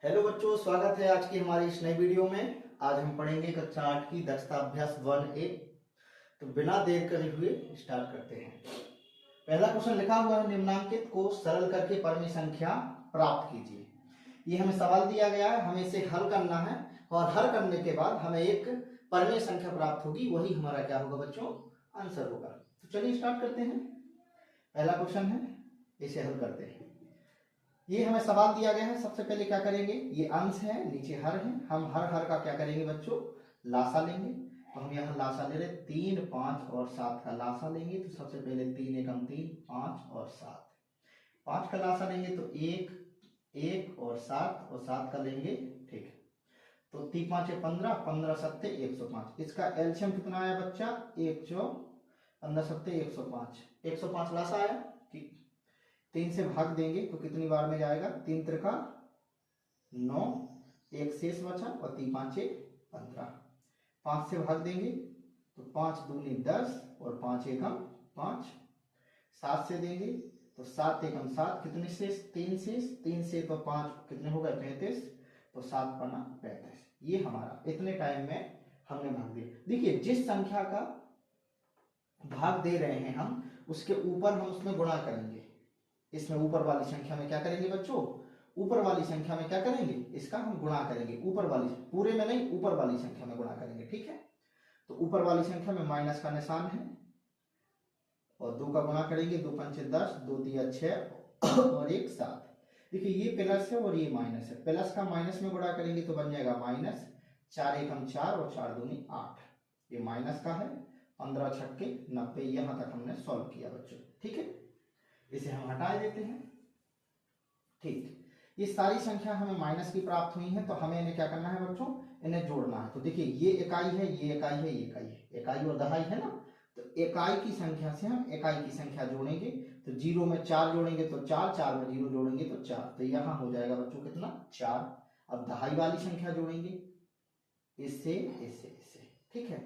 Hello बच्चों, स्वागत है आज की हमारी इस नई वीडियो में। आज हम पढ़ेंगे कक्षा 8 की दक्षता अभ्यास 1A। तो बिना देर करे हुए स्टार्ट करते हैं। पहला क्वेश्चन लिखा हुआ है, निम्नांकित को सरल करके परिमेय संख्या प्राप्त कीजिए। ये हमें सवाल दिया गया है, हमें इसे हल करना है और हल करने के बाद हमें एक परिमेय संख्या प्राप्त होगी, वही हमारा क्या होगा बच्चों, आंसर होगा। तो चलिए स्टार्ट करते हैं। पहला क्वेश्चन है, इसे हल करते हैं। ये हमें सवाल दिया गया है। सबसे पहले क्या करेंगे, ये अंश है, नीचे हर है, हम हर का क्या करेंगे बच्चों, लासा लेंगे। तो हम यहाँ लासा ले रहे 3, 5 और 7 का लासा लेंगे। तो सबसे पहले 3 एकम 3, 5 और 7। 5 का लासा लेंगे तो 1 और 7 का लेंगे, ठीक है। तो 3 5 15, 15 7 105। इसका एलसीएम कितना आया बच्चा, 1 4 15 7 105। 105 लासा आया, ठीक। 3 से भाग देंगे तो कितनी बार में जाएगा, 3 त्रिका 9, एक शेष बचा और 3 5 15। 5 से भाग देंगे तो 5 दूनी 10 और 5 एकम 5। 7 से देंगे तो 7 एकम 7, कितने शेष, 3 शेष, 3 से तो 5 कितने हो गए, 35। तो 7 पन्ना 35। ये हमारा इतने टाइम में हमने भाग दिया। देखिए, जिस संख्या का भाग दे रहे हैं हम, उसके ऊपर हम उसमें गुणा करेंगे। इसमें ऊपर वाली संख्या में क्या करेंगे बच्चों, ऊपर वाली संख्या में क्या करेंगे, इसका हम गुणा करेंगे। ऊपर वाली, पूरे में नहीं, ऊपर वाली संख्या में गुणा करेंगे, ठीक है। तो ऊपर वाली संख्या में माइनस का निशान है और 2 का गुणा करेंगे, 2 पंचे 10, 2 तिया 6 और 1 7। देखिए, ये प्लस है और ये माइनस है। प्लस का माइनस में गुणा करेंगे तो बन जाएगा माइनस 4 एकम 4 और 4 दूनी 8। ये माइनस का है, 15 छक्के 90। यहां तक हमने सॉल्व किया बच्चों, ठीक है। इसे हम हटा देते हैं, ठीक। ये सारी संख्या हमें माइनस की प्राप्त हुई है, तो हमें इन्हें क्या करना है बच्चों, इन्हें जोड़ना है। तो देखिए, ये इकाई है, ये इकाई है, ये इकाई है, इकाई और दहाई है ना। तो इकाई की संख्या से हम इकाई की संख्या जोड़ेंगे। तो 0 में 4 जोड़ेंगे तो 4, 4 में 0 जोड़ेंगे तो 4। तो यहाँ हो जाएगा बच्चों कितना, 4। अब दहाई वाली संख्या जोड़ेंगे, इससे इससे इससे, ठीक है।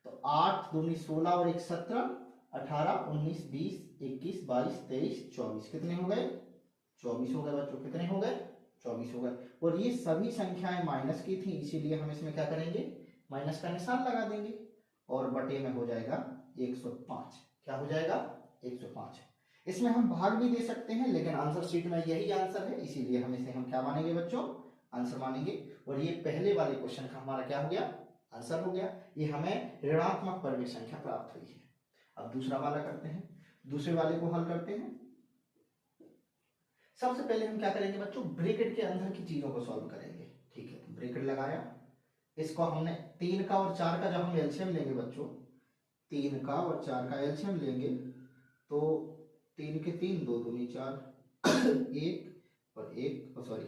तो 8 दूनी 16 और 1 17, 18 19 20 21 22 23 24, कितने हो गए, 24 हो गए बच्चों। कितने हो गए, 24 हो गए। और ये सभी संख्याएं माइनस की थी, इसीलिए हम इसमें क्या करेंगे, माइनस का निशान लगा देंगे और बटे में हो जाएगा 105। क्या हो जाएगा, 105। इसमें हम भाग भी दे सकते हैं, लेकिन आंसर शीट में यही आंसर है, इसीलिए हम इसे हम क्या मानेंगे बच्चों, आंसर मानेंगे। और ये पहले वाले क्वेश्चन का हमारा क्या हो गया, आंसर हो गया। ये हमें ऋणात्मक परिमेय संख्या प्राप्त हुई है। अब दूसरा वाला करते हैं, दूसरे वाले को हल करते हैं। सबसे पहले हम क्या करेंगे बच्चों, ब्रैकेट के अंदर की चीजों को सॉल्व करेंगे, ठीक है। तो ब्रैकेट लगाया, इसको हमने 3 का और 4 का जब हम एलसीएम लेंगे बच्चों, 3 का और 4 का एलसीएम लेंगे तो 3 के 3, 2 दूनी 4 1 और 1 सॉरी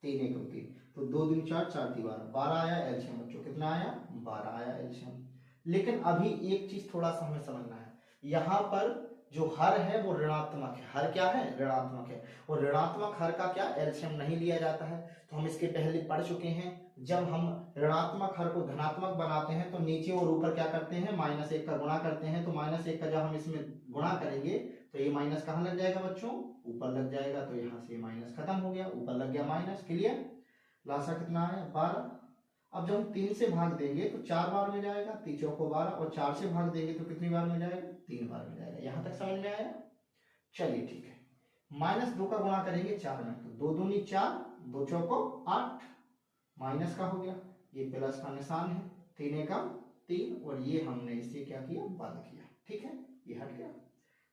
3 एकम 3, तो 2 दूनी 4, 4 × 12 आया एलसीएम बच्चों। कितना आया, 12 आया एलसीएम। लेकिन अभी एक चीज थोड़ा सा हमें समझना है, यहाँ पर जो हर है वो ऋणात्मक है। हर क्या है, ऋणात्मक है। और ऋणात्मक हर का क्या, एलसीएम नहीं लिया जाता है। तो हम इसके पहले पढ़ चुके हैं, जब हम ऋणात्मक हर को धनात्मक बनाते हैं तो नीचे और ऊपर क्या करते हैं, -1 का गुणा करते हैं। तो -1 का जब हम इसमें गुणा करेंगे तो ये माइनस कहाँ लग जाएगा बच्चों, ऊपर लग जाएगा। तो यहाँ से माइनस खत्म हो गया, ऊपर लग गया माइनस। क्लियर, लासा कितना आया, 12। अब जब हम 3 से भाग देंगे तो 4 बार में जाएगा, 3 चौको 12, और 4 से भाग देंगे तो कितनी बार में जाएगा, 3 बार में जाएगा। यहां तक समझ में आया, चलिए ठीक है। -2 का गुणा करेंगे 4 में, तो 2 दूनी 4, 2 चौको 8, माइनस का हो गया, ये प्लस का निशान है, 3 एकम 3, और ये हमने इसे क्या किया, बंद किया, ठीक है। ये हट गया,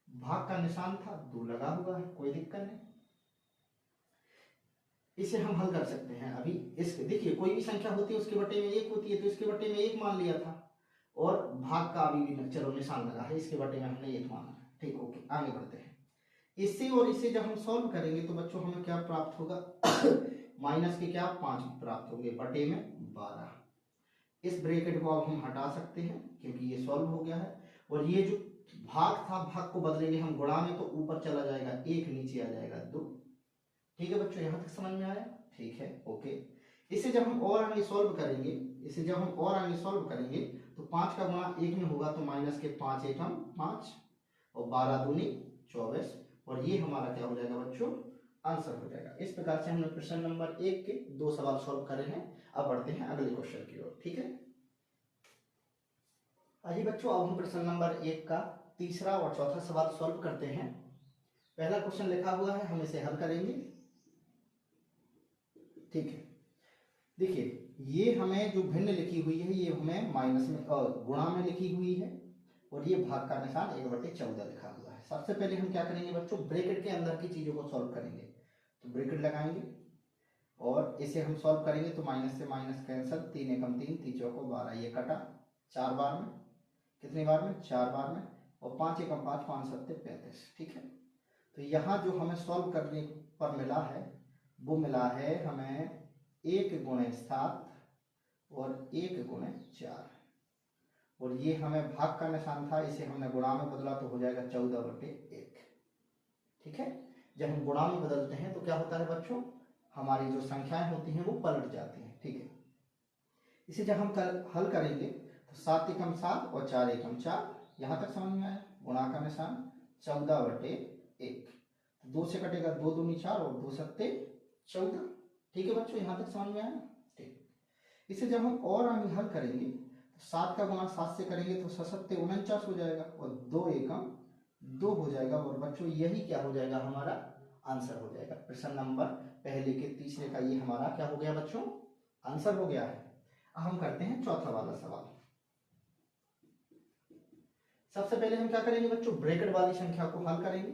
भाग का निशान था, 2 लगा हुआ है, कोई दिक्कत नहीं। इसे हम हल कर सकते हैं। अभी इसके देखिए, कोई भी संख्या होती है उसके बटे में 1 होती है, तो इसके बटे में 1 मान लिया था, और भाग का अभी भी चलो निशान लगा है, इसके बटे में हमने 1 माना है, ठीक। ओके, आगे बढ़ते हैं। इससे और इससे जब हम सॉल्व करेंगे तो बच्चों हमें क्या प्राप्त होगा माइनस के क्या, 5 प्राप्त होंगे, बटे में 12। इस ब्रैकेट को अब हम हटा सकते हैं क्योंकि ये सॉल्व हो गया है। और ये जो भाग था, भाग को बदलेंगे हम गुणा में, तो ऊपर चला जाएगा 1, नीचे आ जाएगा 2। ठीक है बच्चों, यहां तक समझ में आया, ठीक है, ओके। इसे जब हम और आगे सॉल्व करेंगे, इसे जब हम और आगे सॉल्व करेंगे तो 5 का गुणा 1 में होगा, तो माइनस के 5 एकम 5 और 12 दूनी 24, और ये हमारा क्या हो जाएगा बच्चों, आंसर हो जाएगा। इस प्रकार से हमने प्रश्न नंबर 1 के 2 सवाल सॉल्व करे हैं। अब बढ़ते हैं अगले क्वेश्चन की ओर। ठीक है, आइए बच्चों, अब हम प्रश्न नंबर 1 का तीसरा और चौथा सवाल सॉल्व करते हैं। पहला क्वेश्चन लिखा हुआ है, हम इसे हल करेंगे। ठीक है, देखिए ये हमें जो भिन्न लिखी हुई है ये हमें माइनस में गुणा में लिखी हुई है, और ये भाग का निशान 1/14 लिखा हुआ है। सबसे पहले हम क्या करेंगे बच्चों, ब्रैकेट के अंदर की चीजों को सॉल्व करेंगे। तो ब्रैकेट लगाएंगे और इसे हम सॉल्व करेंगे तो माइनस से माइनस कैंसिल, 3 एकम 3, 3 चौको 12, ये कटा 4 बार में, कितनी बार में, 4 बार में, और 5 एकम 5, 5 सत्ते 35। ठीक है, तो यहाँ जो हमें सॉल्व करने पर मिला है वो मिला है हमें 1 गुणे 7 और 1 गुणे 4, और ये हमें भाग का निशान था, इसे हमने गुणा में बदला तो हो जाएगा 14/1। ठीक है, जब हम गुणा में बदलते हैं तो क्या होता है बच्चों, हमारी जो संख्याएं होती हैं वो पलट जाती हैं। ठीक है, इसे जब हम हल करेंगे तो 7 एकम 7 और 4 एकम 4, यहाँ तक समझ में आया, गुणा का निशान 14/1, 2 से कटेगा 2 दूनी 4 और 2 सत्ते 14। ठीक है बच्चों, यहाँ तक समझ में आया। ठीक, इसे जब हम और आगे हल करेंगे तो 7 का गुणा 7 से करेंगे तो 7 सत्ते 49 हो जाएगा, और 2 एकम 2 हो जाएगा, और बच्चों यही क्या हो जाएगा, हमारा आंसर हो जाएगा। प्रश्न नंबर पहले के तीसरे का ये हमारा क्या हो गया बच्चों, आंसर हो गया है। अब हम करते हैं चौथा वाला सवाल। सबसे पहले हम क्या करेंगे बच्चों, ब्रैकेट वाली संख्या को हल करेंगे।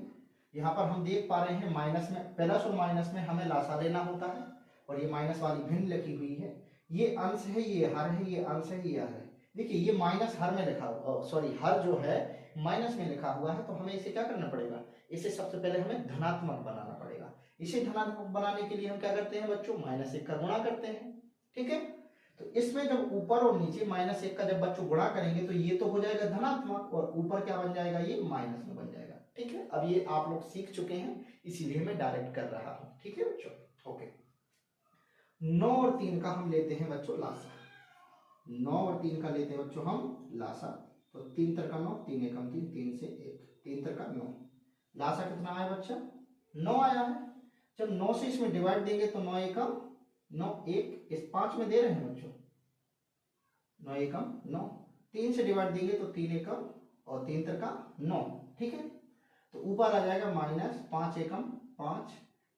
यहाँ पर हम देख पा रहे हैं माइनस में, प्लस और माइनस में हमें लासा लेना होता है, और ये माइनस वाली भिन्न लिखी हुई है, ये अंश है, ये हर है, ये अंश है, ये हर है। देखिए ये माइनस हर में लिखा हुआ, सॉरी हर जो है माइनस में लिखा हुआ है, तो हमें इसे क्या करना पड़ेगा, इसे सबसे पहले हमें धनात्मक बनाना पड़ेगा। इसे धनात्मक बनाने के लिए हम क्या करते हैं बच्चों, -1 का गुणा करते हैं। ठीक है, तो इसमें जब ऊपर और नीचे -1 का जब बच्चों गुणा करेंगे तो ये तो हो जाएगा धनात्मक, और ऊपर क्या बन जाएगा, ये माइनस में बन जाएगा। ठीक है, अब ये आप लोग सीख चुके हैं, इसीलिए मैं डायरेक्ट कर रहा हूं। ठीक है बच्चों, ओके। 9 और 3 का हम लेते हैं बच्चों लासा, 9 और 3 का लेते हैं बच्चों हम लासा, तो 3 3 9, 3 एकम 3, 3 से 1, 3 3 9, लासा कितना आया बच्चा, 9 आया है। जब 9 से इसमें डिवाइड देंगे तो 9 एकम 9, 1 इस 5 में दे रहे हैं बच्चों, 9 एकम 9, 3 से डिवाइड देंगे तो 3 एकम और 3 3 9। ठीक है, तो ऊपर आ जाएगा -5 एकम 5,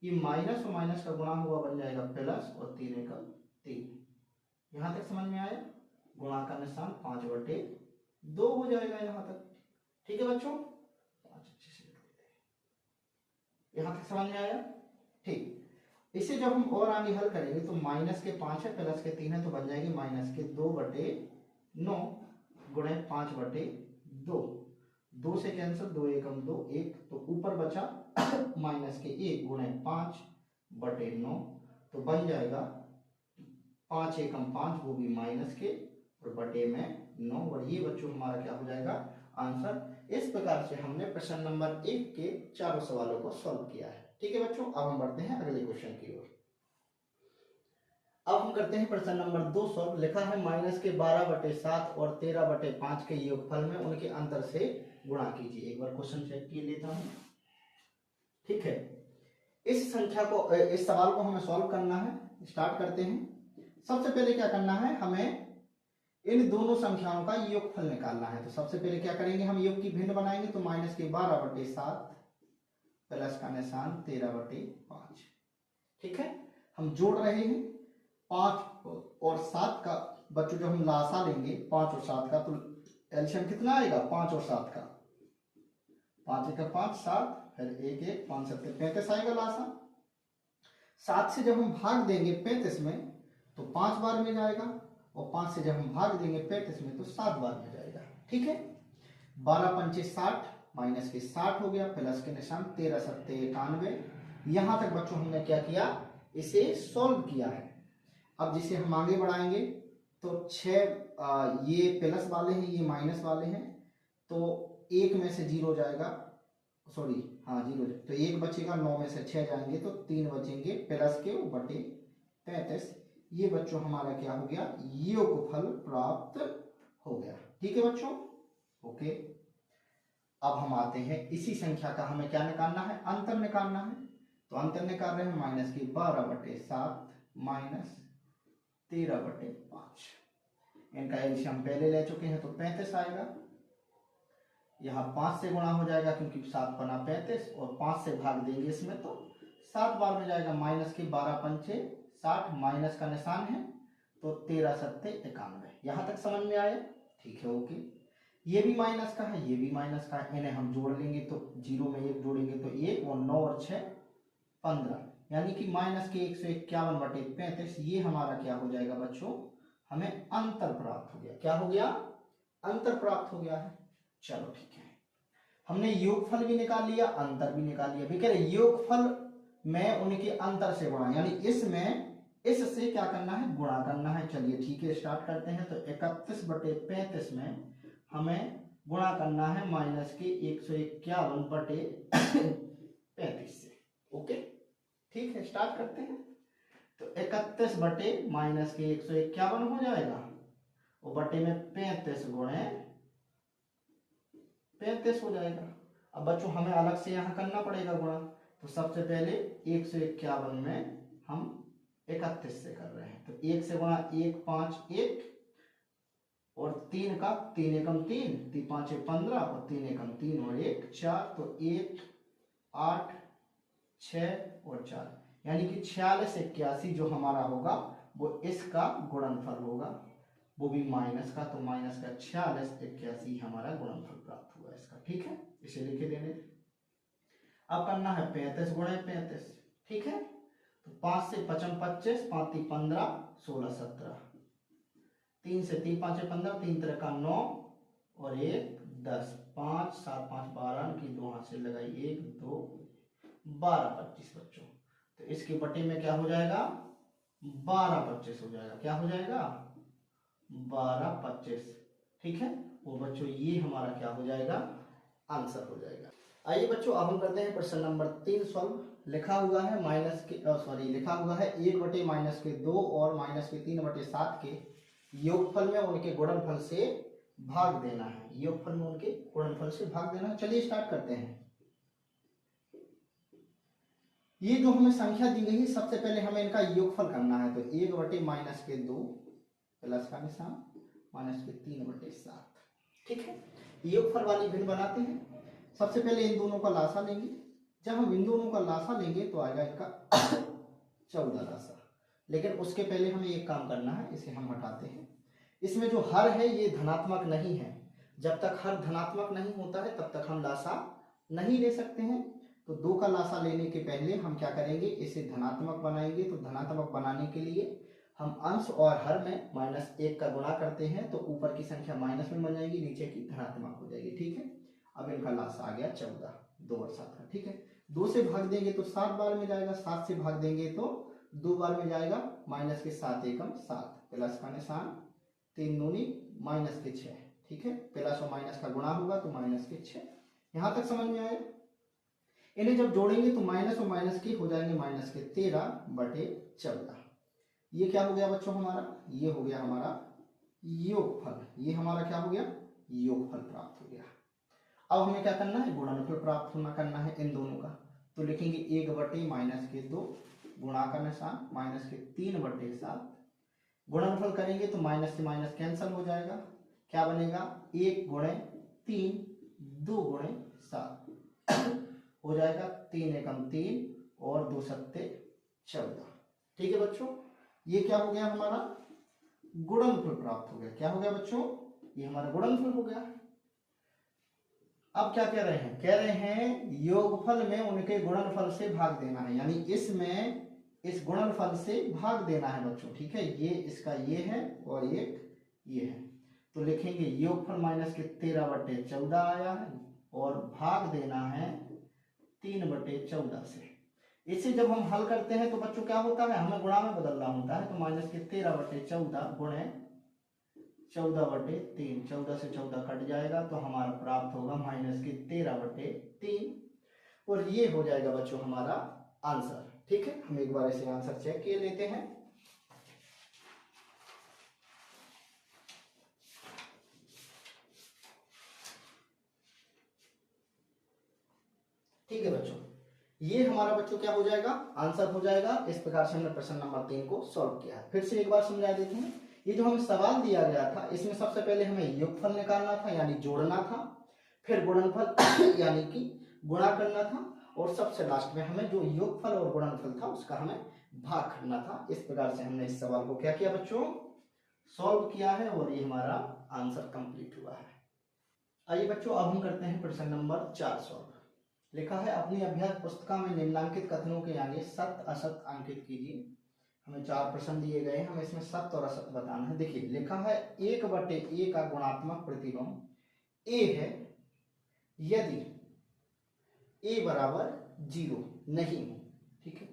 ये माइनस और माइनस का गुणा हुआ बन जाएगा प्लस, और 3 एकम 3। यहां तक समझ में आया, गुणा का निशान 5/2 हो जाएगा यहाँ तक। ठीक है बच्चों, 5 अच्छे से लिख देते हैं, यहाँ तक समझ में आया। ठीक, इसे जब हम और आगे हल करेंगे तो -5 है, +3 है, तो बन जाएगी -2/9 गुणे 5/2, 2 से कैंसिल, 2 एकम 2, 1, तो ऊपर बचा -1 गुणे 5/9, तो बन जाएगा 5 एकम 5, वो भी माइनस के, और बटे में 9, और ये बच्चों हमारा क्या हो जाएगा, आंसर। इस प्रकार से हमने प्रश्न नंबर 1 के चारों सवालों को सॉल्व किया है। ठीक है बच्चों, अब हम बढ़ते हैं अगले क्वेश्चन की ओर। अब हम करते हैं प्रश्न नंबर 2 सॉल्व। लिखा है -12/7 और 13/5 के योगफल में उनके अंतर से गुणा कीजिए। एक बार क्वेश्चन चेक किए लेता हूं। ठीक है, इस संख्या को, इस सवाल को हमें सॉल्व करना है। स्टार्ट करते हैं। सबसे पहले क्या करना है, हमें इन दोनों संख्याओं का योगफल निकालना है। तो सबसे पहले क्या करेंगे, हम योग की भिन्न बनाएंगे, तो -12/7 प्लस का निशान 13/5। ठीक है, हम जोड़ रहे हैं 5 और 7 का, बच्चों जब हम लासा लेंगे 5 और 7 का, तो एलसीएम कितना आएगा, 5 और 7 का, 5 एकम 5 7, फिर 1 1, 5 7 35 आएगा लासा। 7 से जब हम भाग देंगे 35 में तो 5 बार में जाएगा, और 5 से जब हम भाग देंगे 35 में तो 7 बार में जाएगा। ठीक है, 12 पंचे 60, माइनस के 60 हो गया, प्लस के निशान 13 सत्ते 91। यहां तक बच्चों हमने क्या किया, इसे सॉल्व किया है। अब जिसे हम आगे बढ़ाएंगे तो 6 ये प्लस वाले हैं, ये माइनस वाले हैं, तो 1 में से 0 जाएगा, सॉरी हाँ 0, तो 1 बचेगा, 9 में से 6 जाएंगे तो 3 बचेंगे प्लस के बटे 35। ये बच्चों हमारा क्या हो गया, योगफल प्राप्त हो गया। ठीक है बच्चों, ओके। अब हम आते हैं, इसी संख्या का हमें क्या निकालना है, अंतर निकालना है। तो अंतर निकाल रहे हैं -12/7 -13/5। इनका एलसीएम पहले ले चुके हैं तो 35 आएगा। यहाँ 5 से गुणा हो जाएगा क्योंकि 7 बना 35 और 5 से भाग देंगे इसमें तो 7 बार में जाएगा। -12×5 60, माइनस का निशान है तो 13×7 = 91। यहाँ तक समझ में आया? ठीक है, ओके। ये भी माइनस का है, ये भी माइनस का है, इन्हें हम जोड़ लेंगे तो 0 में 1 जोड़ेंगे तो 1 और 9 और 6 15, यानी कि -151/35। ये हमारा क्या हो जाएगा बच्चों? हमें अंतर प्राप्त हो गया। क्या हो गया? अंतर प्राप्त हो गया है। चलो ठीक है, हमने योगफल भी निकाल लिया, अंतर भी निकाल लिया। भी कह रहे योगफल में उनके अंतर से गुणा, यानी इसमें इससे क्या करना है? गुणा करना है। चलिए ठीक है, स्टार्ट करते हैं। तो 31/35 में हमें गुणा करना है -151/35 से। ओके, ठीक है, स्टार्ट करते हैं। तो 31/-151 हो जाएगा और बटे में 35 गुणे 35 हो जाएगा। अब बच्चों हमें अलग से यहाँ करना पड़ेगा गुणा। तो सबसे पहले 151 में हम 31 से कर रहे हैं तो 1 से गुणा 1 5 1 और 3 का 3 एकम 3 3 5 15 और 3 एकम 3 और 1 4 तो 1 8 6 और 4, यानी कि 4681 जो हमारा होगा वो इसका गुणनफल होगा, वो भी माइनस का। तो माइनस का 4681 हमारा गुणनफल प्राप्त हुआ इसका। ठीक है, इसे लिखे देने। अब करना है 35 गुणे 35। ठीक है, तो 5 से 55 25, 5 3 15 16 17, 3 से 3 5 15, 3 3 का 9 और 1 10, 5 7 5 12 की 2 हाथ से लगाई 1 2 12 25 बच्चों। तो इसके बटे में क्या हो जाएगा? 12 25 हो जाएगा। क्या हो जाएगा? 12 25। ठीक है, वो बच्चों ये हमारा क्या हो जाएगा? आंसर हो जाएगा। आइए बच्चों, अब हम करते हैं प्रश्न नंबर 3 सॉल्व। लिखा हुआ है लिखा हुआ है 1/-2 और -3/7 के योगफल में उनके गुणनफल से भाग देना है। योगफल में उनके गुणनफल से भाग देना है। चलिए स्टार्ट करते हैं। ये जो हमें संख्या दी गई है, सबसे पहले हमें इनका योगफल करना है। तो 1/-2 प्लस का निशान -3/7। ठीक है, योगफल वाली भिन्न बनाते हैं। सबसे पहले इन दोनों का लासा लेंगे। जब हम इन दोनों का लासा लेंगे तो आएगा इनका 14 लासा। लेकिन उसके पहले हमें एक काम करना है, इसे हम हटाते हैं। इसमें जो हर है ये धनात्मक नहीं है। जब तक हर धनात्मक नहीं होता है तब तक हम लासा नहीं ले सकते हैं। तो 2 का लासा लेने के पहले हम क्या करेंगे? इसे धनात्मक बनाएंगे। तो धनात्मक बनाने के लिए हम अंश और हर में -1 का गुणा करते हैं तो ऊपर की संख्या माइनस में बन जाएगी, नीचे की धनात्मक हो जाएगी। ठीक है, अब इनका लासा आ गया 14, 2 और 7 का। ठीक है, 2 से भाग देंगे तो 7 बार में जाएगा, 7 से भाग देंगे तो 2 बार में जाएगा। माइनस के 7 एकम 7, प्लस का निशान 3 दूनी -6। ठीक है, प्लस और माइनस का गुणा होगा तो -6। यहाँ तक समझ में आया? इन्हें जब जोड़ेंगे तो माइनस और माइनस के हो जाएंगे -13/14। ये क्या हो गया बच्चों हमारा? ये हो गया हमारा योगफल। ये हमारा क्या हो गया? योगफल प्राप्त हो गया। अब हमें क्या करना है? गुणनफल प्राप्त करना है इन दोनों का। तो लिखेंगे 1/-2 गुणा का निशान -3/7। गुणनफल करेंगे तो माइनस से माइनस कैंसिल हो जाएगा। क्या बनेगा? 1 गुणे 3 2 गुणे 7 हो जाएगा 3 एकम 3 और 2 सत्ते 14। ठीक है बच्चों, ये क्या हो गया? हमारा गुणनफल प्राप्त हो गया। क्या हो गया बच्चों? ये हमारा गुणनफल हो गया। अब क्या कह रहे हैं? कह रहे हैं योगफल में उनके गुणनफल से भाग देना है, यानी इसमें इस गुणनफल से भाग देना है बच्चों। ठीक है, ये इसका ये है और एक ये है। तो लिखेंगे योगफल -13/14 आया है और भाग देना है 3/14 से। इसे जब हम हल करते हैं तो बच्चों क्या होता है? हमें गुणा में बदलना होता है। तो -13/14 गुणे 14/3, 14 से 14 कट जाएगा तो हमारा प्राप्त होगा -13/3 और ये हो जाएगा बच्चों हमारा आंसर। ठीक है, हम एक बार इसे आंसर चेक किए लेते हैं। ठीक है बच्चों, ये हमारा बच्चों क्या हो जाएगा, आंसर हो जाएगा। इस प्रकार से हमने प्रश्न नंबर 3 को सॉल्व किया है। फिर से एक बार समझा देते हैं। ये जो हमें सवाल दिया गया था, इसमें सबसे पहले हमें योगफल निकालना था यानी जोड़ना था, फिर गुणनफल यानी कि गुणा करना था, और सबसे लास्ट में हमें जो योगफल और गुणनफल था उसका हमें भाग करना था। इस प्रकार से हमने इस सवाल को क्या किया बच्चों, सॉल्व किया है, और ये हमारा आंसर कंप्लीट हुआ है। आइए बच्चों, अब हम करते हैं प्रश्न नंबर 4 सॉल्व। लिखा है अपनी अभ्यास पुस्तिका में निम्नलिखित कथनों के आगे सत्य असत्य अंकित कीजिए। हमें 4 प्रश्न दिए गए हैं, हमें इसमें सत्य और असत्य बताना है। देखिए लिखा है 1/a का गुणात्मक प्रतिलोम a है यदि a बराबर 0 नहीं हो। ठीक है,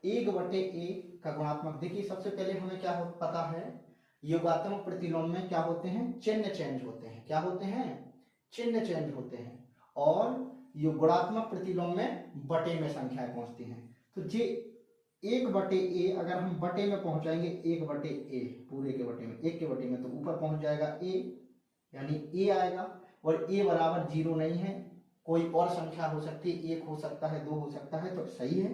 1/a का गुणात्मक, देखिए सबसे पहले हमें क्या पता है, योगात्मक प्रतिलोम में क्या होते हैं, चिन्ह चेंज होते हैं। क्या होते हैं, चिन्ह चेंज होते हैं। और ये गुणात्मक प्रतिलोम में बटे में संख्याएं पहुंचती हैं। तो जे 1/a अगर हम बटे में पहुंचाएंगे 1/a पूरे के बटे में, 1 के बटे में, तो ऊपर पहुंच जाएगा a, यानी a आएगा। और a बराबर 0 नहीं है, कोई और संख्या हो सकती है, 1 हो सकता है, 2 हो सकता है, तो सही है।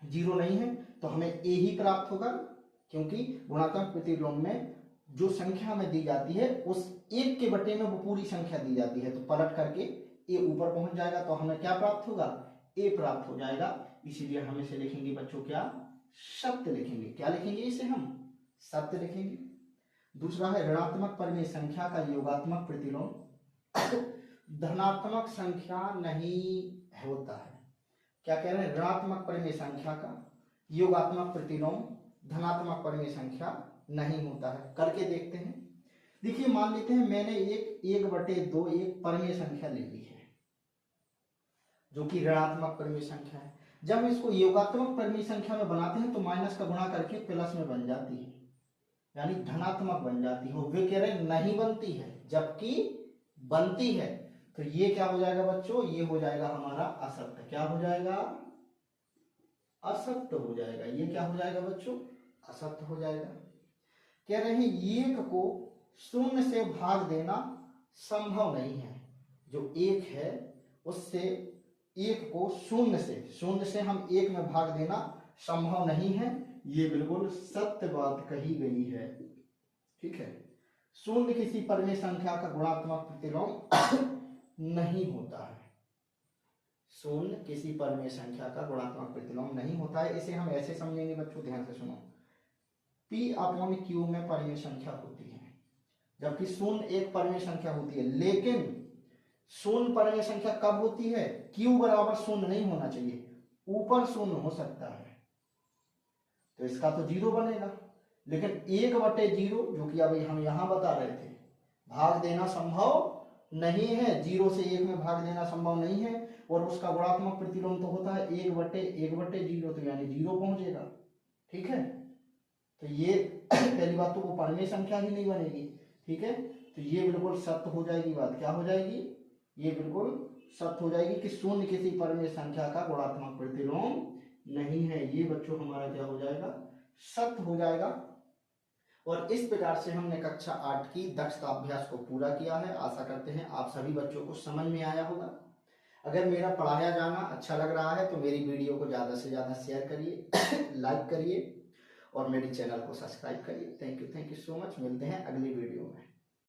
0 नहीं है तो हमें a ही प्राप्त होगा, क्योंकि गुणात्मक प्रतिलोम में जो संख्या हमें दी जाती है उस 1 के बटे में वो पूरी संख्या दी जाती है, तो पलट करके a ऊपर पहुंच जाएगा, तो हमें क्या प्राप्त होगा, a प्राप्त हो जाएगा। इसीलिए हम इसे लिखेंगे बच्चों क्या, सत्य लिखेंगे। क्या लिखेंगे, इसे हम सत्य लिखेंगे। दूसरा है ऋणात्मक परिमेय संख्या का योगात्मक प्रतिलोम धनात्मक संख्या नहीं होता है। क्या कह रहे हैं, ऋणात्मक परिमेय संख्या का योगात्मक प्रतिलोम धनात्मक परिमेय संख्या नहीं होता है। करके देखते हैं। देखिए मान लेते हैं मैंने एक 1/2 एक परिमेय संख्या ले ली है जो कि ऋणात्मक परिमेय संख्या है। जब हम इसको योगात्मक परिमेय संख्या में बनाते हैं तो माइनस का गुणा करके प्लस में बन जाती है, यानी धनात्मक बन जाती है। वे कह रहे नहीं बनती है, जबकि बनती है। तो ये क्या हो जाएगा बच्चों, ये हो जाएगा हमारा असत्य। क्या हो जाएगा, असत्य हो जाएगा। ये क्या हो जाएगा बच्चों, असत्य हो जाएगा। कह रहे हैं 1 को 0 से भाग देना संभव नहीं है। जो 1 है उससे 1 को 0 से हम 1 में भाग देना संभव नहीं है। ये बिल्कुल सत्य बात कही गई है। ठीक है, 0 किसी परिमेय संख्या का गुणात्मक प्रतिलोम नहीं होता है। 0 किसी परिमेय संख्या का गुणात्मक प्रतिलोम नहीं होता है। इसे हम ऐसे समझेंगे बच्चों, ध्यान से सुनो। P/Q में परिमेय संख्या होती है, जबकि 0 एक परिमेय संख्या होती है। लेकिन 0 परिमेय संख्या कब होती है, Q बराबर 0 नहीं होना चाहिए, ऊपर 0 हो सकता है, तो इसका तो 0 बनेगा। लेकिन 1/0 जो कि अभी हम यहां बता रहे थे, भाग देना संभव नहीं है। 0 से 1 में भाग देना संभव नहीं है। और उसका गुणात्मक प्रतिलोम तो होता है 1/0, तो यानी 0 पहुंचेगा। ठीक है, तो ये पहली बात तो वो परिमेय संख्या ही नहीं बनेगी। ठीक है, तो ये बिल्कुल सत्य हो जाएगी बात। क्या हो जाएगी, ये बिल्कुल सत्य हो जाएगी कि 0 किसी परिमेय संख्या का गुणात्मक प्रतिलोम नहीं है। ये बच्चों हमारा क्या हो जाएगा, सत्य हो जाएगा। और इस प्रकार से हमने कक्षा 8 की दक्षता अभ्यास को पूरा किया है। आशा करते हैं आप सभी बच्चों को समझ में आया होगा। अगर मेरा पढ़ाया जाना अच्छा लग रहा है तो मेरी वीडियो को ज़्यादा से ज़्यादा शेयर करिए, लाइक करिए और मेरे चैनल को सब्सक्राइब करिए। Thank you so much. मिलते हैं अगली वीडियो में।